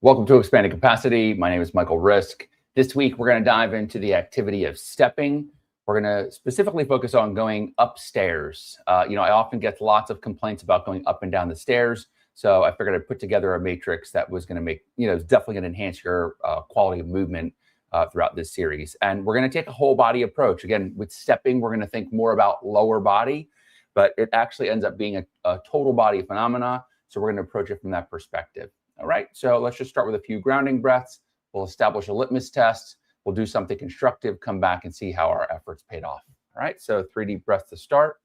Welcome to Expanded Capacity. My name is Michael Risk. This week, we're going to dive into the activity of stepping. We're going to specifically focus on going upstairs. I often get lots of complaints about going up and down the stairs. So I figured I'd put together a matrix that was going to make, it's definitely going to enhance your quality of movement throughout this series. And we're going to take a whole body approach. Again, with stepping, we're going to think more about lower body, but it actually ends up being a total body phenomena. So we're going to approach it from that perspective. All right, so let's just start with a few grounding breaths. We'll establish a litmus test. We'll do something constructive, come back and see how our efforts paid off. All right, so 3 deep breaths to start.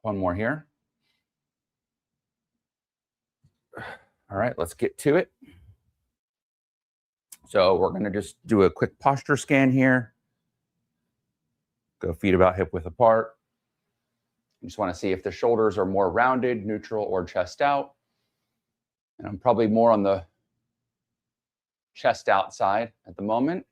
One more here. All right, let's get to it. So we're going to just do a quick posture scan here. Go feet about hip width apart. You just want to see if the shoulders are more rounded, neutral, or chest out. And I'm probably more on the chest out side at the moment.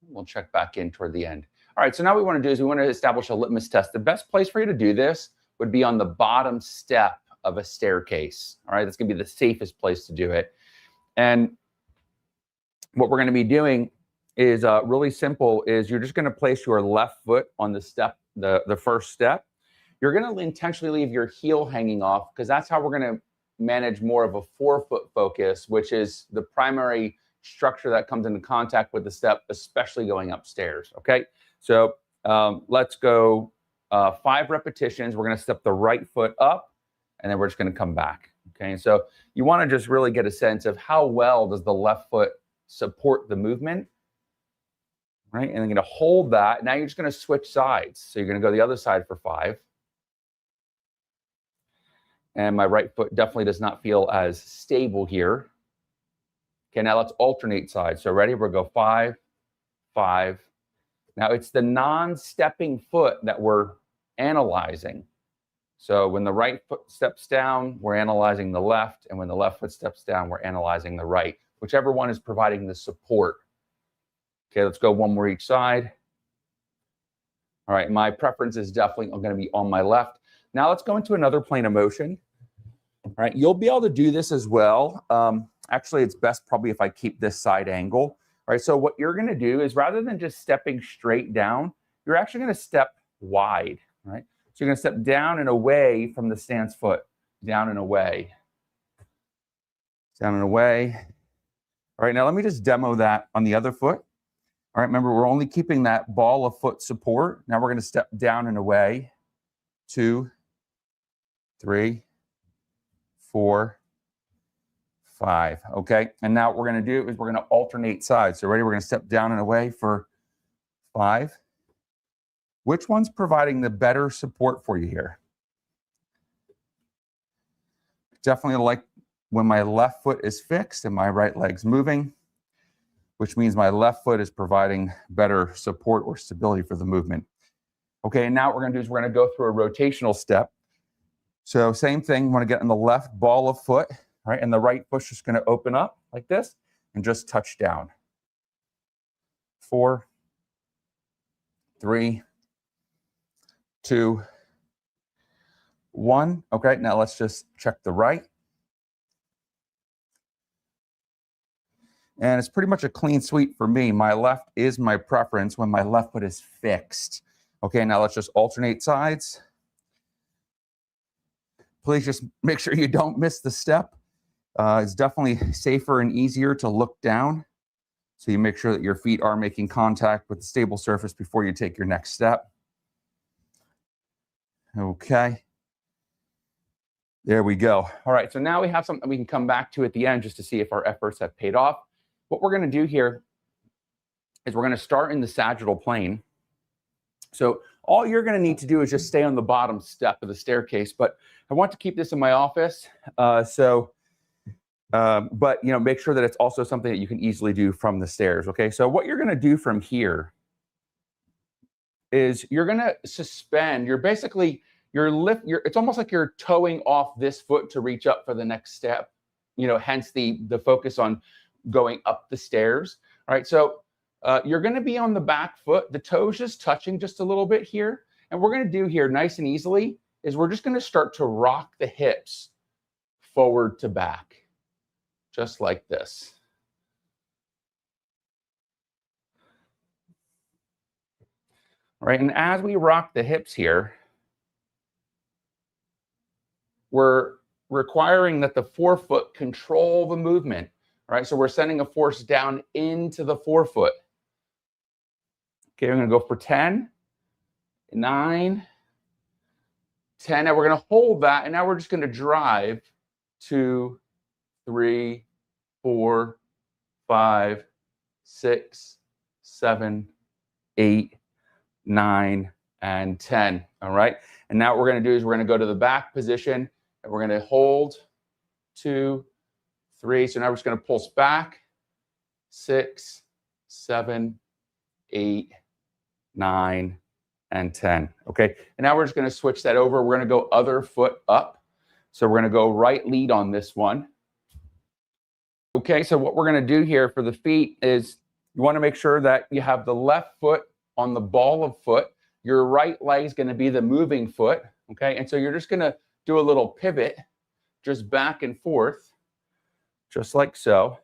We'll check back in toward the end. All right, so now what we want to do is we want to establish a litmus test. The best place for you to do this would be on the bottom step of a staircase. All right, that's going to be the safest place to do it. And what we're going to be doing is really simple. Is you're just going to place your left foot on the step, the first step. You're going to intentionally leave your heel hanging off because that's how we're going to manage more of a forefoot focus, which is the primary structure that comes into contact with the step, especially going upstairs. Okay, so let's go 5 repetitions. We're going to step the right foot up, and then we're just going to come back. Okay, so you want to just really get a sense of how well does the left foot support the movement, right? And I'm going to hold that. Now you're just going to switch sides. So you're going to go the other side for 5. And my right foot definitely does not feel as stable here. Okay, now let's alternate sides. So ready? We'll go 5, 5. Now it's the non-stepping foot that we're analyzing. So when the right foot steps down, we're analyzing the left. And when the left foot steps down, we're analyzing the right. Whichever one is providing the support. Okay, let's go one more each side. All right, my preference is definitely going to be on my left. Now let's go into another plane of motion. All right, you'll be able to do this as well. Actually, it's best probably if I keep this side angle. All right, so what you're going to do is rather than just stepping straight down, you're actually going to step wide. Right, so you're going to step down and away from the stance foot, down and away, down and away. All right, now let me just demo that on the other foot. All right, remember, we're only keeping that ball of foot support. Now we're going to step down and away. 2, 3, 4, 5. Okay, and now what we're going to do is we're going to alternate sides. So ready? We're going to step down and away for 5. Which one's providing the better support for you here? Definitely like when my left foot is fixed and my right leg's moving, which means my left foot is providing better support or stability for the movement. Okay, and now what we're going to do is we're going to go through a rotational step. So same thing, you want to get on the left ball of foot, right? And the right foot's just going to open up like this and just touch down. 4, 3, 2, 1. Okay, now let's just check the right. And it's pretty much a clean sweep for me. My left is my preference when my left foot is fixed. Okay, now let's just alternate sides. Please just make sure you don't miss the step. It's definitely safer and easier to look down. So you make sure that your feet are making contact with the stable surface before you take your next step. Okay. There we go. All right, so now we have something we can come back to at the end just to see if our efforts have paid off. What we're going to do here is we're going to start in the sagittal plane. So all you're going to need to do is just stay on the bottom step of the staircase. But I want to keep this in my office. But make sure that it's also something that you can easily do from the stairs. Okay, so what you're going to do from here is you're going to suspend. It's almost like you're toeing off this foot to reach up for the next step. Hence the focus on going up the stairs. All right, so you're going to be on the back foot. The toes just touching just a little bit here. And we're going to do here nice and easily is we're just going to start to rock the hips forward to back, just like this. All right, and as we rock the hips here, we're requiring that the forefoot control the movement. All right, so we're sending a force down into the forefoot. Okay, we're going to go for 10, 9, 10. Now we're going to hold that, and now we're just going to drive 2, 3, 4, 5, 6, 7, 8, 9, and 10. All right. And now what we're going to do is we're going to go to the back position, and we're going to hold 2, 3. So now we're just going to pulse back 6, 7, 8, 9, and 10. Okay. And now we're just going to switch that over. We're going to go other foot up. So we're going to go right lead on this one. Okay. So what we're going to do here for the feet is you want to make sure that you have the left foot on the ball of foot. Your right leg is going to be the moving foot. Okay. And so you're just going to do a little pivot just back and forth, just like so.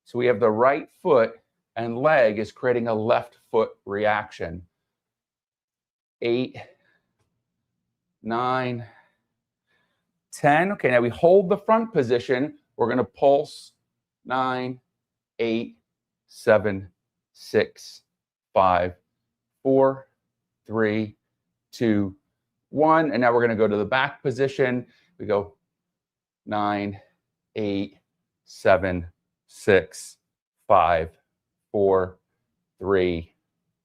So we have the right foot and leg is creating a left foot reaction. 8, 9, 10. Okay, now we hold the front position. We're going to pulse 9, 8, 7, 6, 5, 4, 3, 2, 1. And now we're going to go to the back position. We go 9, 8, 7, 6, 5, 4, 3,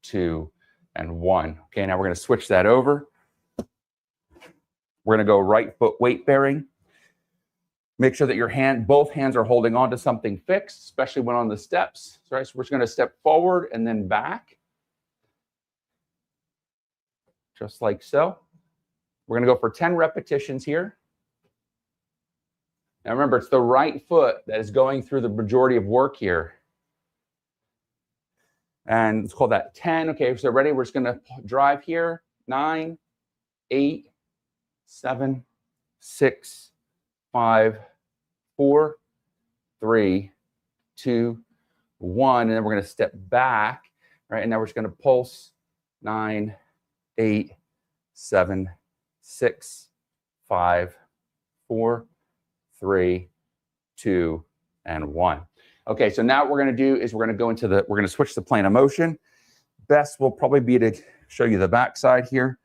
2, and 1. Okay, now we're going to switch that over. We're going to go right foot weight bearing. Make sure that your both hands are holding on to something fixed, especially when on the steps. Right, so we're just going to step forward and then back, just like so. We're going to go for 10 repetitions here. Now remember, it's the right foot that is going through the majority of work here. And let's call that 10. Okay, so ready? We're just going to drive here. 9, 8, 7, 6, 5, 4, 3, 2, 1. And then we're going to step back. Right, and now we're just going to pulse 9, 8, 7, 6, 5, 4, 3, 2, and 1. Okay, so now what we're going to do is we're going to switch the plane of motion. Best will probably be to show you the back side here.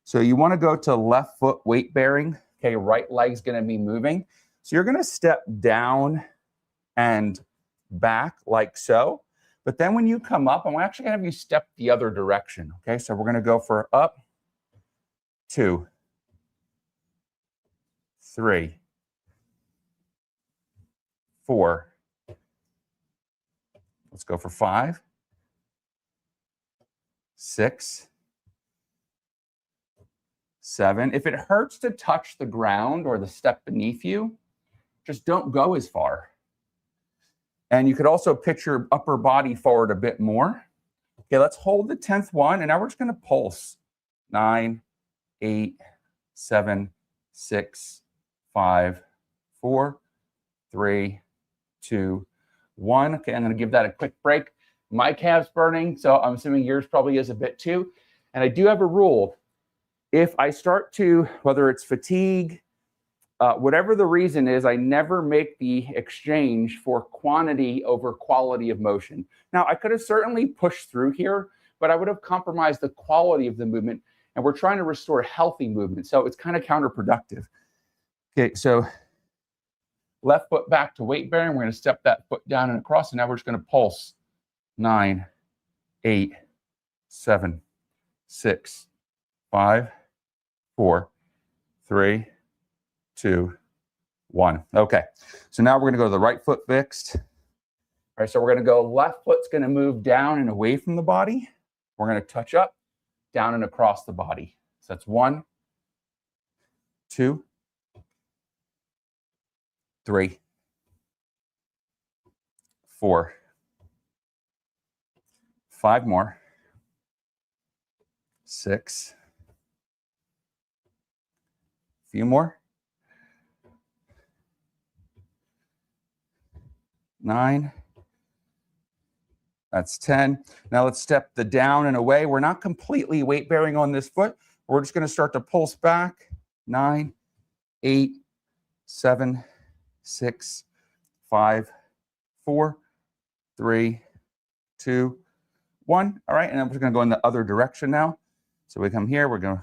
So you want to go to left foot weight bearing. Okay, right leg's going to be moving. So you're going to step down and back like so. But then when you come up, I'm actually going to have you step the other direction. Okay, so we're going to go for up, 2, 3, 4. Let's go for 5, 6, 7. If it hurts to touch the ground or the step beneath you, just don't go as far. And you could also pitch your upper body forward a bit more. Okay, let's hold the 10th one, and now we're just going to pulse. 9, 8, 7, 6, 5, 4, 3, 2, 1. Okay, I'm going to give that a quick break. My calf's burning, so I'm assuming yours probably is a bit too. And I do have a rule. If I start to, whether it's fatigue, whatever the reason is, I never make the exchange for quantity over quality of motion. Now, I could have certainly pushed through here, but I would have compromised the quality of the movement. And we're trying to restore healthy movement, so it's kind of counterproductive. Okay, so left foot back to weight bearing. We're going to step that foot down and across, and now we're just going to pulse. 9, 8, 7, 6, 5, 4, 3, 2, 1. Okay, so now we're going to go to the right foot fixed. All right, so we're going to go left foot's going to move down and away from the body. We're going to touch up, down and across the body. So that's 1, 2, 3, 4, 5 more. 6. A few more. 9. That's 10. Now let's step the down and away. We're not completely weight bearing on this foot. We're just going to start to pulse back. 9, 8, 7, 6, 5, 4, 3, 2, 1. All right, and then we're going to go in the other direction now. So we come here, we're going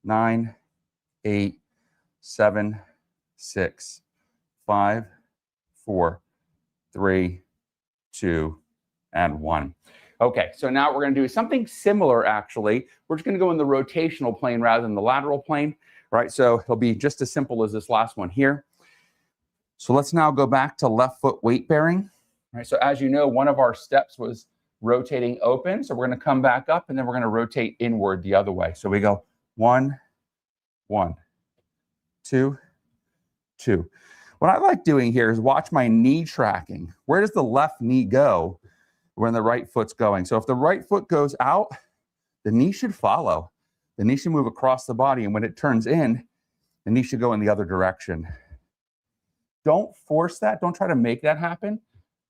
9, 8, 7, 6, 5, 4, 3, 2, and 1. Okay, so now we're going to do something similar, actually. We're just going to go in the rotational plane rather than the lateral plane, right? So it'll be just as simple as this last one here. So let's now go back to left foot weight bearing. All right, so as you know, one of our steps was rotating open. So we're going to come back up, and then we're going to rotate inward the other way. So we go 1, 1, 2, 2. What I like doing here is watch my knee tracking. Where does the left knee go when the right foot's going? So if the right foot goes out, the knee should follow. The knee should move across the body, and when it turns in, the knee should go in the other direction. Don't force that. Don't try to make that happen.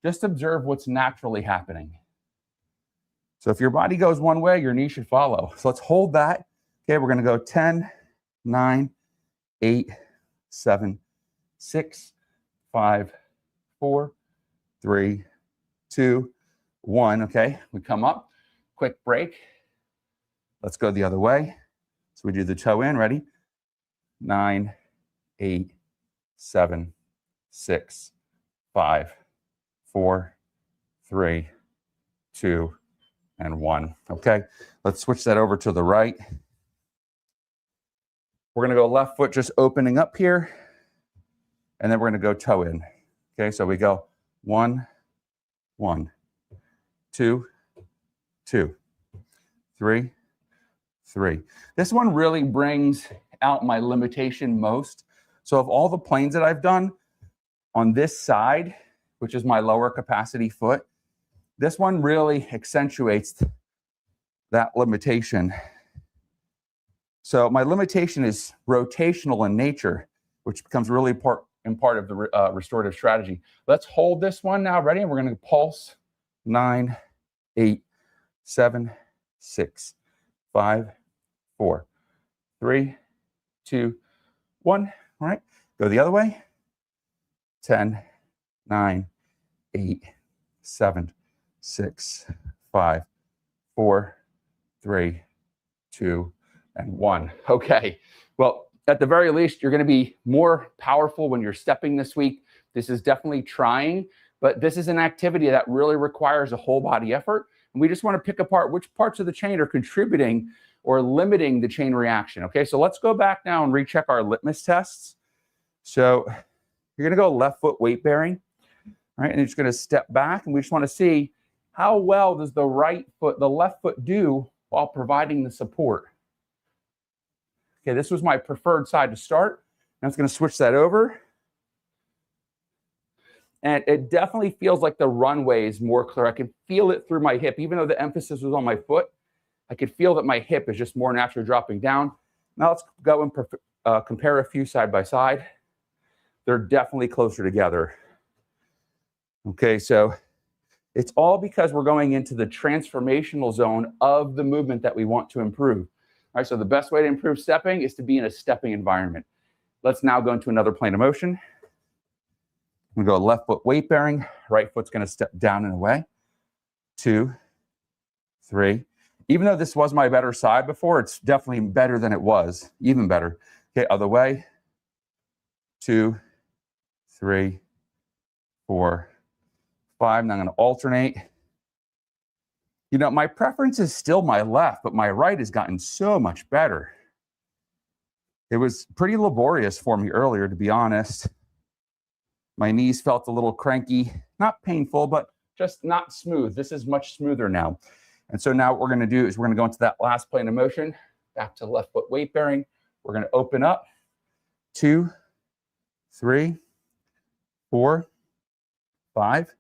Just observe what's naturally happening. So if your body goes one way, your knee should follow. So let's hold that. Okay, we're going to go 10, 9, 8, 7, 6, 5, 4, 3, 2, 1. Okay, we come up, quick break. Let's go the other way. So we do the toe in, ready? 9, 8, 7, 6, 5, 4, 3, 2, and 1. Okay, let's switch that over to the right. We're going to go left foot just opening up here, and then we're going to go toe in. Okay, so we go 1, 1, 2, 2, 3, 3. This one really brings out my limitation most. So of all the planes that I've done on this side, which is my lower capacity foot, this one really accentuates that limitation. So my limitation is rotational in nature, which becomes really part of the restorative strategy. Let's hold this one now. Ready? And we're going to pulse 9, 8, 7, 6, 5, 4, 3, 2, 1. All right. Go the other way. 10, 9, 8, 7, 6, 5, 4, 3, 2, and 1. Okay. Well, at the very least, you're going to be more powerful when you're stepping this week. This is definitely trying, but this is an activity that really requires a whole body effort. And we just want to pick apart which parts of the chain are contributing or limiting the chain reaction. Okay, so let's go back now and recheck our litmus tests. So you're going to go left foot weight bearing, right? And you're just going to step back, and we just want to see how well does the left foot do while providing the support. Okay, this was my preferred side to start. Now it's going to switch that over. And it definitely feels like the runway is more clear. I can feel it through my hip. Even though the emphasis was on my foot, I could feel that my hip is just more naturally dropping down. Now let's go and compare a few side by side. They're definitely closer together. Okay, so it's all because we're going into the transformational zone of the movement that we want to improve. All right, so the best way to improve stepping is to be in a stepping environment. Let's now go into another plane of motion. I'm going to go left foot weight bearing. Right foot's going to step down and away. 2, 3. Even though this was my better side before, it's definitely better than it was. Even better. Okay, other way. 2, 3, 4, 5. Now I'm going to alternate. You know, my preference is still my left, but my right has gotten so much better. It was pretty laborious for me earlier, to be honest. My knees felt a little cranky, not painful, but just not smooth. This is much smoother now. And so now what we're going to do is we're going to go into that last plane of motion, back to left foot weight bearing. We're going to open up. 2, 3, 4, 5.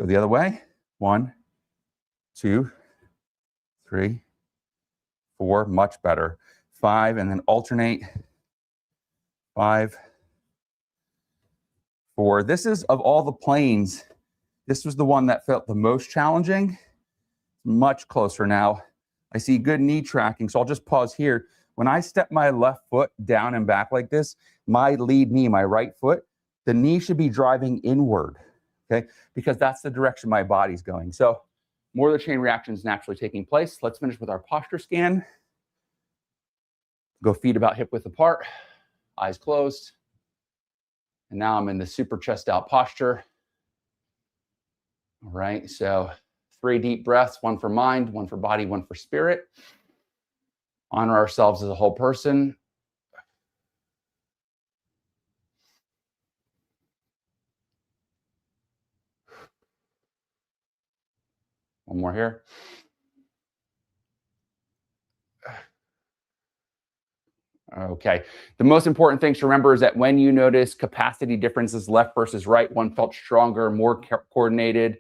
Go the other way. 1, 2, 3, 4, much better. 5, and then alternate. 5, 4. This is, of all the planes, this was the one that felt the most challenging. Much closer now. I see good knee tracking, so I'll just pause here. When I step my left foot down and back like this, my lead knee, my right foot, the knee should be driving inward, okay? Because that's the direction my body's going. So more of the chain reactions naturally taking place. Let's finish with our posture scan. Go feet about hip width apart, eyes closed. And now I'm in the super chest out posture. All right, so 3 deep breaths, 1 for mind, 1 for body, 1 for spirit. Honor ourselves as a whole person. One more here. Okay. The most important thing to remember is that when you notice capacity differences, left versus right, one felt stronger, more coordinated,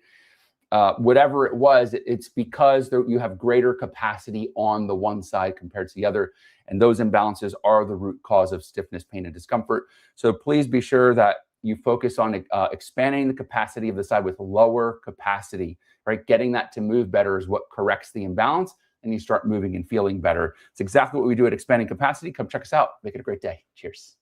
whatever it was, it's because you have greater capacity on the one side compared to the other. And those imbalances are the root cause of stiffness, pain, and discomfort. So please be sure that you focus on expanding the capacity of the side with lower capacity, right? Getting that to move better is what corrects the imbalance, and you start moving and feeling better. It's exactly what we do at Expanding Capacity. Come check us out. Make it a great day. Cheers.